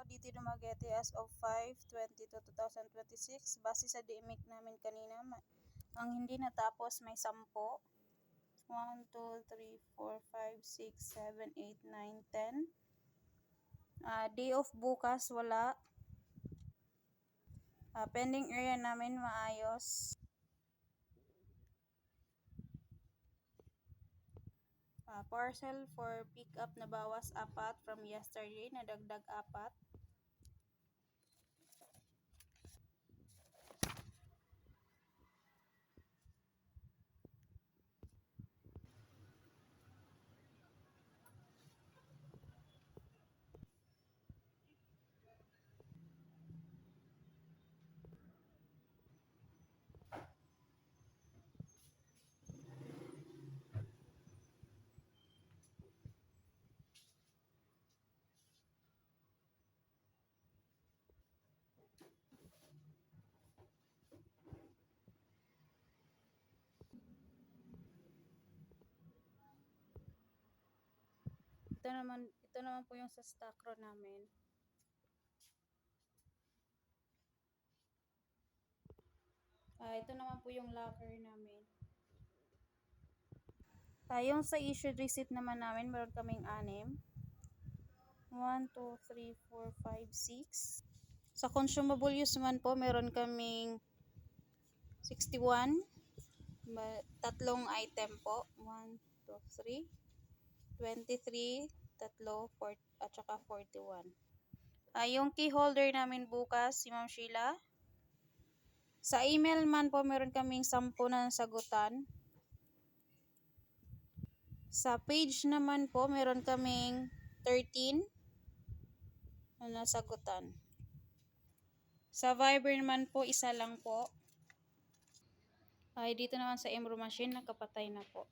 dito Dumaguete as of 5/22/2026. Base sa DMIC namin kanina, ang hindi natapos may 10. 1, 2, 3, 4, 5, 6, 7, 8, 9, 10. Day off bukas, wala. Pending area namin maayos. Parcel for pick up na bawas 4 from yesterday, nadagdag 4. Ito naman po yung sa stock row namin. Ito naman po yung locker namin. Yung sa issued receipt naman namin, meron kaming 6. 1, 2, 3, 4, 5, 6. Sa consumable use naman po, meron kaming 61. Tatlong item po. 1, 2, 3. 23, tatlo, 4, at saka 41. Yung key holder namin bukas, si Ma'am Sheila. Sa email man po, meron kaming 10 na nasagutan. Sa page naman po, meron kaming 13 na nasagutan. Sa Viber naman po, isa lang po. Dito naman sa Emro machine, nakapatay na po.